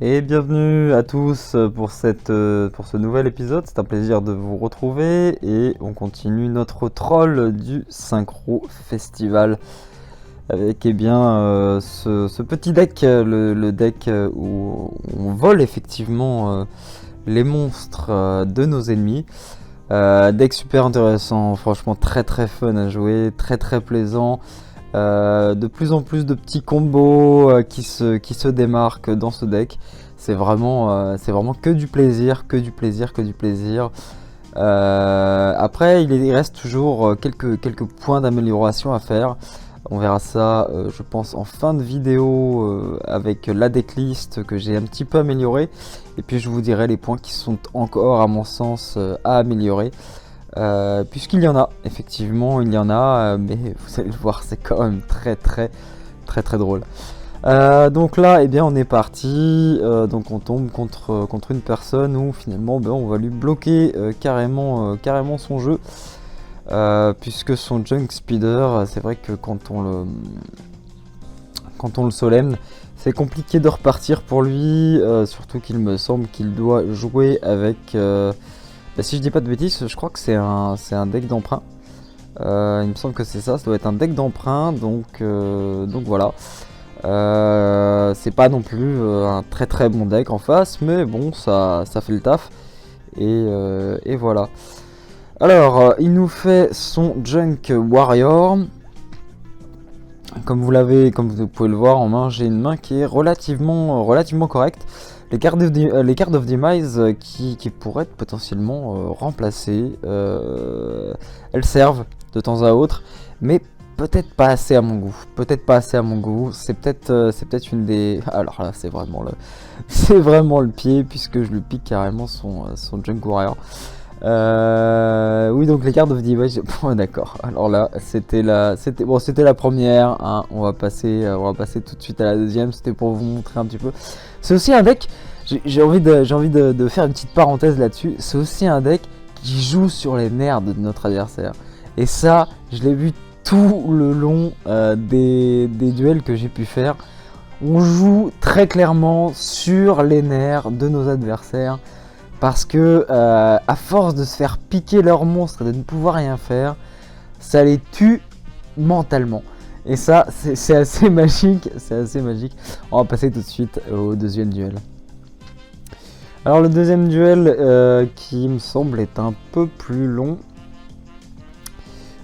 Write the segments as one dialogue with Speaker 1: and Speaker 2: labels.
Speaker 1: Et bienvenue à tous pour ce nouvel épisode. C'est un plaisir de vous retrouver et on continue notre troll du Synchro Festival avec ce petit deck, le deck où on vole effectivement les monstres de nos ennemis. Deck super intéressant, franchement très fun à jouer, très plaisant. De plus en plus de petits combos qui se démarquent dans ce deck. C'est vraiment que du plaisir, après il reste toujours quelques points d'amélioration à faire. On verra ça je pense en fin de vidéo avec la decklist que j'ai un petit peu améliorée. Et puis je vous dirai les points qui sont encore à mon sens à améliorer. Puisqu'il y en a, effectivement il y en a, mais vous allez le voir, c'est quand même très drôle. Donc là, eh bien, on est parti, donc on tombe contre une personne où finalement on va lui bloquer carrément son jeu, puisque son Junk Speeder, c'est vrai que quand on le solemne, c'est compliqué de repartir pour lui, surtout qu'il me semble qu'il doit jouer avec... si je dis pas de bêtises, je crois que c'est un deck d'emprunt. Il me semble que c'est ça doit être un deck d'emprunt, donc voilà. C'est pas non plus un très bon deck en face, mais bon, ça fait le taf. Et voilà. Alors, il nous fait son Junk Warrior. Comme vous pouvez le voir en main, j'ai une main qui est relativement correcte. Les cartes of Demise qui pourraient être potentiellement remplacées, elles servent de temps à autre, mais peut-être pas assez à mon goût. C'est peut-être une des... Alors là, c'est vraiment le pied, puisque je lui pique carrément son Junk Warrior. Oui, donc les cartes of Demise. Bon, d'accord. Alors là, c'était la première. Hein. On va passer tout de suite à la deuxième. C'était pour vous montrer un petit peu. C'est aussi un deck. J'ai envie de faire une petite parenthèse là-dessus. C'est aussi un deck qui joue sur les nerfs de notre adversaire. Et ça, je l'ai vu tout le long des duels que j'ai pu faire. On joue très clairement sur les nerfs de nos adversaires. Parce que à force de se faire piquer leurs monstres et de ne pouvoir rien faire, ça les tue mentalement. Et ça, c'est assez magique, On va passer tout de suite au deuxième duel. Alors le deuxième duel qui me semble est un peu plus long.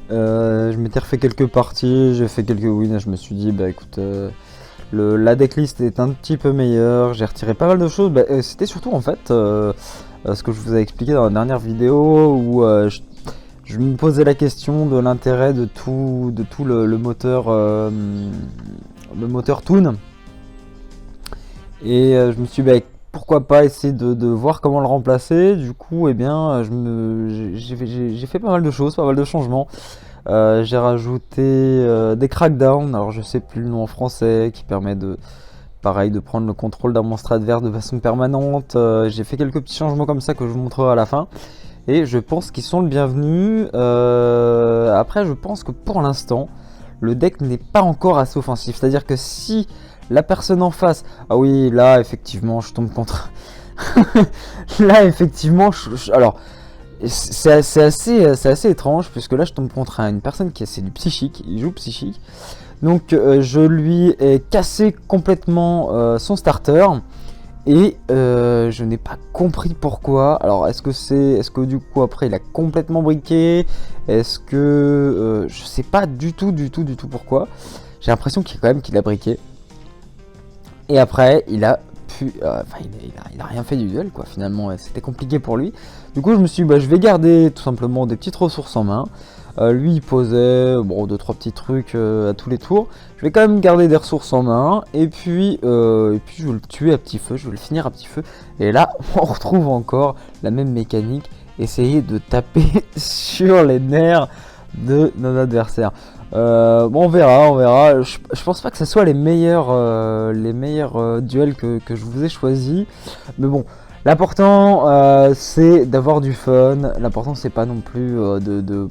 Speaker 1: Je m'étais refait quelques parties, j'ai fait quelques wins, je me suis dit bah écoute... la decklist est un petit peu meilleure, j'ai retiré pas mal de choses. C'était surtout en fait... ce que je vous ai expliqué dans la dernière vidéo où je me posais la question de l'intérêt de tout le moteur Toon, et je me suis dit pourquoi pas essayer de voir comment le remplacer. Du coup, eh bien, j'ai fait pas mal de choses, pas mal de changements. J'ai rajouté des crackdowns, alors je sais plus le nom en français, qui permet de prendre le contrôle d'un monstre adverse de façon permanente. J'ai fait quelques petits changements comme ça que je vous montrerai à la fin. Et je pense qu'ils sont le bienvenu. Après, je pense que pour l'instant, le deck n'est pas encore assez offensif. C'est-à-dire que si la personne en face... Ah oui, là, effectivement, je tombe contre... Là, effectivement, alors... C'est assez étrange, puisque là, je tombe contre une personne c'est du psychique. Il joue psychique. Donc je lui ai cassé complètement son starter et je n'ai pas compris pourquoi. Alors est-ce que du coup après il a complètement briqué? Est-ce que je sais pas du tout pourquoi. J'ai l'impression qu'il a briqué. Et après il a il a rien fait du duel quoi, finalement c'était compliqué pour lui. Du coup je me suis dit je vais garder tout simplement des petites ressources en main. Lui il posait 2-3 petits trucs à tous les tours. Je vais quand même garder des ressources en main. Et puis je vais le tuer à petit feu, je vais le finir à petit feu. Et là on retrouve encore la même mécanique. Essayer de taper sur les nerfs de nos adversaires. On verra. Je pense pas que ce soit les meilleurs duels que je vous ai choisis. Mais bon, L'important c'est d'avoir du fun. L'important c'est pas non plus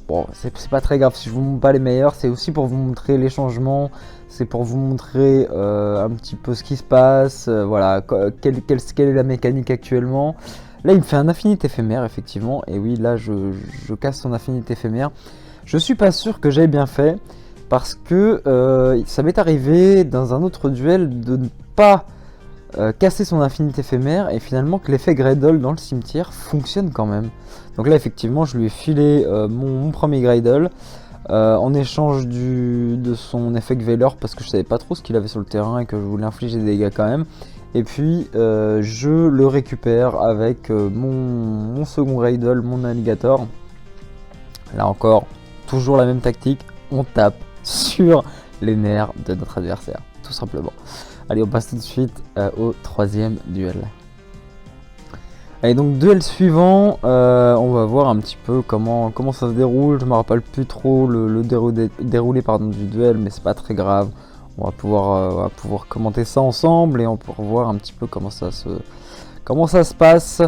Speaker 1: bon, c'est pas très grave si je vous montre pas les meilleurs. C'est aussi pour vous montrer les changements. C'est pour vous montrer un petit peu ce qui se passe. Voilà, quelle est la mécanique actuellement. Là il me fait un infinite éphémère effectivement. Et oui là je casse son infinite éphémère. Je suis pas sûr que j'ai bien fait. Parce que ça m'est arrivé dans un autre duel de ne pas casser son infinite éphémère et finalement que l'effet Greydle dans le cimetière fonctionne quand même. Donc là effectivement je lui ai filé mon premier Greydle en échange de son effet Veilor parce que je savais pas trop ce qu'il avait sur le terrain et que je voulais infliger des dégâts quand même. Et puis je le récupère avec mon second Greydle, mon Alligator. Là encore, toujours la même tactique, on tape sur les nerfs de notre adversaire, tout simplement. Allez, on passe tout de suite au troisième duel. Allez, donc duel suivant, on va voir un petit peu comment ça se déroule. Je me rappelle plus trop le déroulé du duel, mais c'est pas très grave. On va pouvoir commenter ça ensemble et on pourra voir un petit peu comment ça se passe.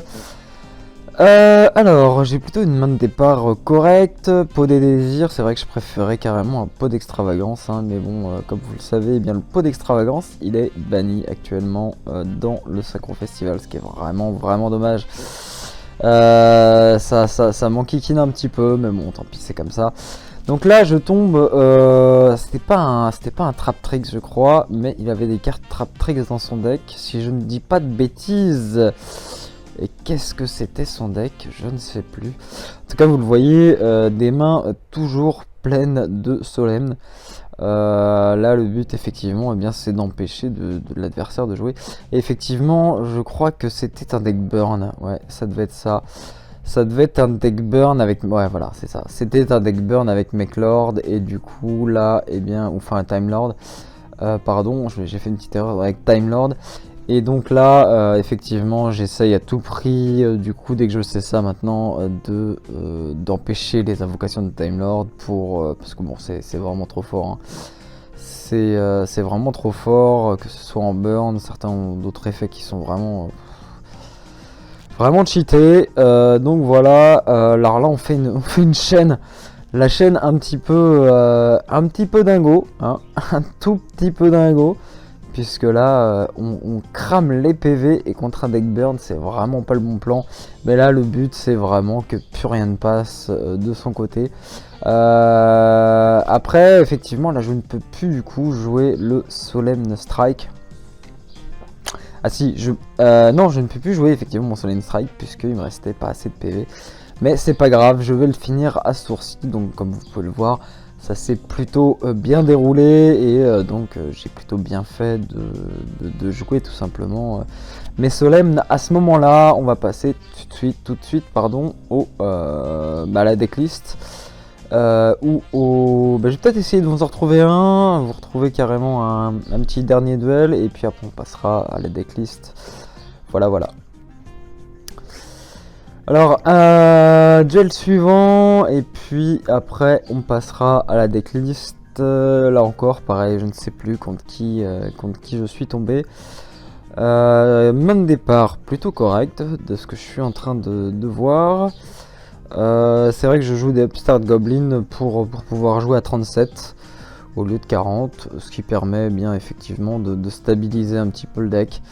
Speaker 1: Alors, j'ai plutôt une main de départ correcte. Pot des désirs, c'est vrai que je préférais carrément un pot d'extravagance, hein, mais bon, comme vous le savez, eh bien le pot d'extravagance, il est banni actuellement dans le Synchro Festival, ce qui est vraiment dommage. Ça m'enquiquine un petit peu, mais bon, tant pis, c'est comme ça. Donc là, je tombe, c'était pas un Trap Tricks, je crois, mais il avait des cartes Trap Tricks dans son deck, si je ne dis pas de bêtises. Et qu'est-ce que c'était son deck? Je ne sais plus. En tout cas, vous le voyez, des mains toujours pleines de Solemn. Là, le but, effectivement, eh bien, c'est d'empêcher de l'adversaire de jouer. Et effectivement, je crois que c'était un deck burn. Ouais, ça devait être ça. Ça devait être un deck burn avec... Ouais, voilà, c'est ça. C'était un deck burn avec Mechlord. Et du coup, là, eh bien... Enfin, un Time Lord. Pardon, j'ai fait une petite erreur avec Time Lord. Et donc là, effectivement, j'essaye à tout prix, du coup, dès que je sais ça maintenant, d'empêcher les invocations de Time Lord parce que bon, c'est vraiment trop fort. Hein. C'est vraiment trop fort, que ce soit en burn, certains ont d'autres effets qui sont vraiment cheatés. Donc voilà, alors là, on fait une chaîne. La chaîne un petit peu dingo, hein, un tout petit peu dingo. Puisque là, on crame les PV et contre un deck burn, c'est vraiment pas le bon plan. Mais là, le but, c'est vraiment que plus rien ne passe de son côté. Après, effectivement, là, je ne peux plus du coup jouer le Solemn Strike. Ah si, non, je ne peux plus jouer effectivement mon Solemn Strike puisqu'il me restait pas assez de PV. Mais c'est pas grave, je vais le finir à ce tour-ci. Donc, comme vous pouvez le voir, ça s'est plutôt bien déroulé et donc j'ai plutôt bien fait de jouer tout simplement mes Solemn. À ce moment là on va passer tout de suite pardon, à la decklist ou je vais peut-être essayer de vous en retrouver vous retrouver carrément un petit dernier duel et puis après on passera à la decklist. Voilà. Alors, duel suivant, et puis après on passera à la decklist. Là encore, pareil, je ne sais plus contre qui je suis tombé. Même départ plutôt correct de ce que je suis en train de voir. C'est vrai que je joue des Upstart Goblin pour pouvoir jouer à 37 au lieu de 40, ce qui permet bien effectivement de stabiliser un petit peu le deck.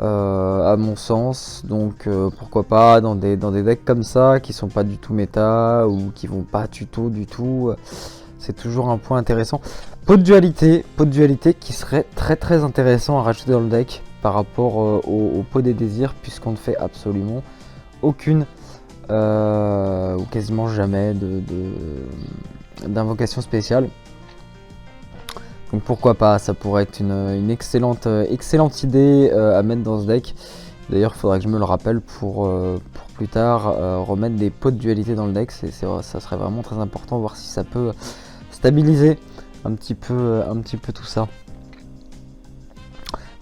Speaker 1: À mon sens, donc pourquoi pas dans des decks comme ça qui sont pas du tout méta ou qui vont pas tuto du tout, c'est toujours un point intéressant. Pot de dualité qui serait très intéressant à rajouter dans le deck par rapport au pot des désirs, puisqu'on ne fait absolument aucune ou quasiment jamais d'invocation spéciale. Donc pourquoi pas, ça pourrait être une excellente idée à mettre dans ce deck. D'ailleurs il faudrait que je me le rappelle pour plus tard remettre des pots de dualité dans le deck. Ça serait vraiment très important, voir si ça peut stabiliser un petit peu tout ça.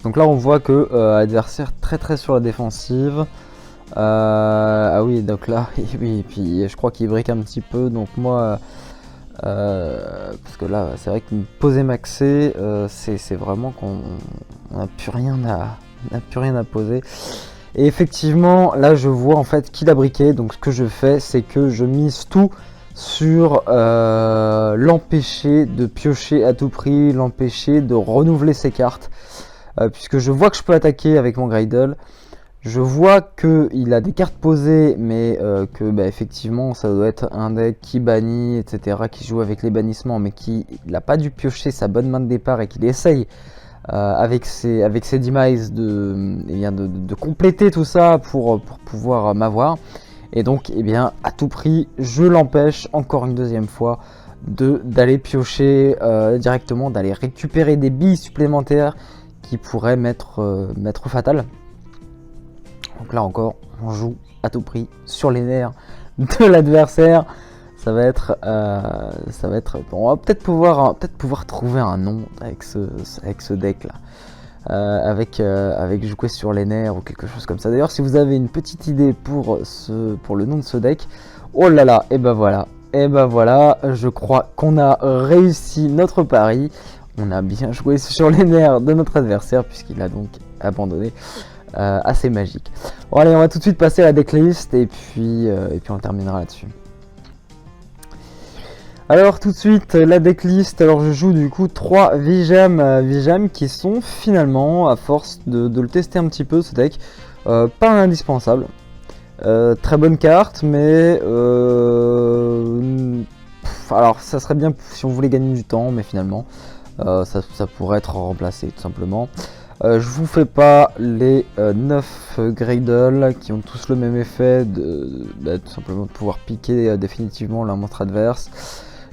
Speaker 1: Donc là on voit que adversaire très sur la défensive. Ah oui, donc là, oui, et puis je crois qu'il brique un petit peu, donc moi... parce que là c'est vrai que me poser maxé c'est vraiment qu'on n'a plus rien à poser Et effectivement, là je vois en fait qu'il a briqué. Donc ce que je fais, c'est que je mise tout sur l'empêcher de piocher à tout prix, l'empêcher de renouveler ses cartes. Puisque je vois que je peux attaquer avec mon Greydle. Je vois qu'il a des cartes posées, mais que bah, effectivement ça doit être un deck qui bannit, etc., qui joue avec les bannissements, mais qui n'a pas dû piocher sa bonne main de départ et qu'il essaye avec ses demise de compléter tout ça pour pouvoir m'avoir. Et donc, eh bien, à tout prix, je l'empêche encore une deuxième fois d'aller piocher directement, d'aller récupérer des billes supplémentaires qui pourraient m'être fatales. Donc là encore, on joue à tout prix sur les nerfs de l'adversaire. Ça va être, on va peut-être pouvoir trouver un nom avec ce deck là, avec jouer sur les nerfs ou quelque chose comme ça. D'ailleurs, si vous avez une petite idée pour le nom de ce deck, oh là là, et ben voilà, je crois qu'on a réussi notre pari. On a bien joué sur les nerfs de notre adversaire puisqu'il a donc abandonné. Assez magique. Bon allez, on va tout de suite passer à la decklist et puis on terminera là-dessus. Alors tout de suite la decklist. Alors je joue du coup 3 Vigem qui sont finalement, à force de le tester un petit peu ce deck, pas indispensable. Très bonne carte, mais alors ça serait bien si on voulait gagner du temps, mais finalement ça pourrait être remplacé tout simplement. Je vous fais pas les 9 Greydle qui ont tous le même effet tout simplement de pouvoir piquer définitivement la monstre adverse.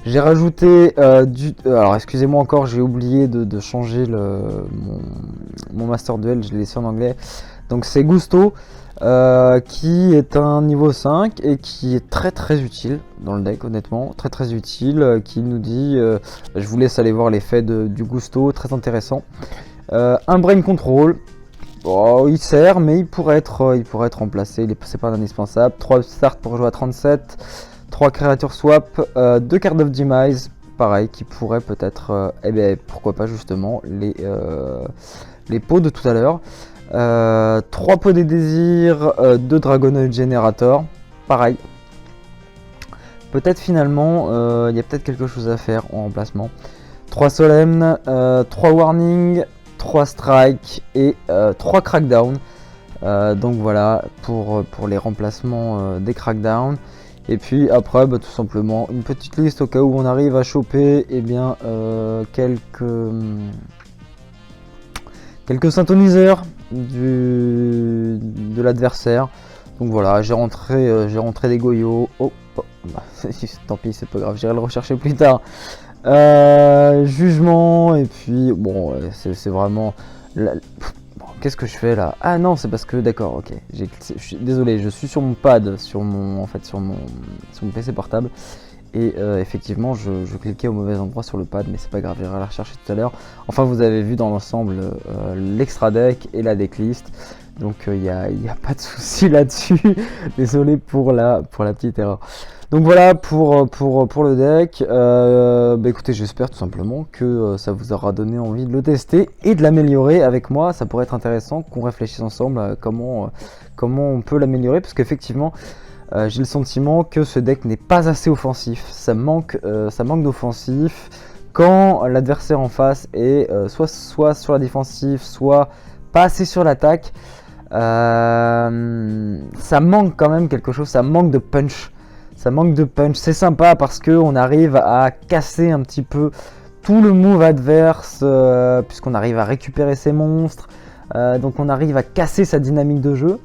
Speaker 1: J'ai rajouté alors excusez-moi encore, j'ai oublié de changer mon Master Duel, je l'ai laissé en anglais. Donc c'est Gusto qui est un niveau 5 et qui est très utile dans le deck, honnêtement, très utile, qui nous dit, je vous laisse aller voir l'effet du Gusto, très intéressant. Un Brain Control, oh, il sert mais il pourrait être remplacé, c'est pas indispensable. 3 starts pour jouer à 37, 3 créatures swap, 2 cartes of demise, pareil, qui pourraient peut-être, pourquoi pas justement, les pots de tout à l'heure. 3 pots des désirs, 2 Dragonoid Generator, pareil. Peut-être finalement, il y a peut-être quelque chose à faire en remplacement. 3 Solemn, 3 Warning, 3 Strike et 3 Crackdown. Donc voilà pour les remplacements des Crackdown. Et puis après tout simplement une petite liste au cas où on arrive à choper quelques synthoniseurs de l'adversaire. Donc voilà, j'ai rentré des Goyo. Oh, tant pis, c'est pas grave, j'irai le rechercher plus tard. Jugement, et puis bon, c'est vraiment qu'est-ce que je fais là? Ah non, c'est parce que d'accord, ok, désolé, je suis sur mon pad, sur mon PC portable, et effectivement je cliquais au mauvais endroit sur le pad, mais c'est pas grave, j'irai la rechercher tout à l'heure. Enfin, vous avez vu dans l'ensemble l'extra deck et la decklist, donc il n'y a pas de souci là-dessus. Désolé pour la petite erreur. Donc voilà pour le deck. Écoutez, j'espère tout simplement que ça vous aura donné envie de le tester et de l'améliorer avec moi. Ça pourrait être intéressant qu'on réfléchisse ensemble à comment on peut l'améliorer, parce qu'effectivement j'ai le sentiment que ce deck n'est pas assez offensif. Ça manque d'offensif. Quand l'adversaire en face est soit sur la défensive, soit pas assez sur l'attaque, ça manque quand même quelque chose, ça manque de punch. C'est sympa parce qu'on arrive à casser un petit peu tout le move adverse, puisqu'on arrive à récupérer ses monstres, donc on arrive à casser sa dynamique de jeu.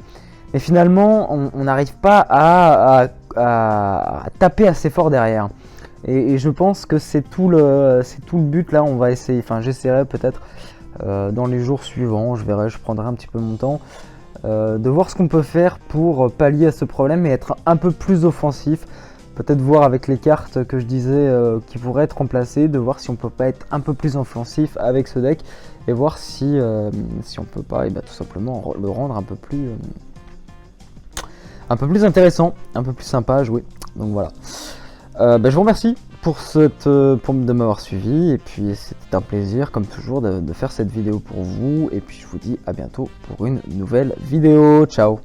Speaker 1: Mais finalement, on n'arrive pas à taper assez fort derrière. Et je pense que c'est tout le but là. On va essayer, enfin j'essaierai peut-être dans les jours suivants, je prendrai un petit peu mon temps, de voir ce qu'on peut faire pour pallier à ce problème et être un peu plus offensif. Peut-être voir avec les cartes que je disais qui pourraient être remplacées, de voir si on peut pas être un peu plus offensif avec ce deck et voir si on peut pas tout simplement le rendre un peu plus intéressant, un peu plus sympa à jouer. Donc voilà. Je vous remercie de m'avoir suivi, et puis c'était un plaisir comme toujours de faire cette vidéo pour vous, et puis je vous dis à bientôt pour une nouvelle vidéo. Ciao.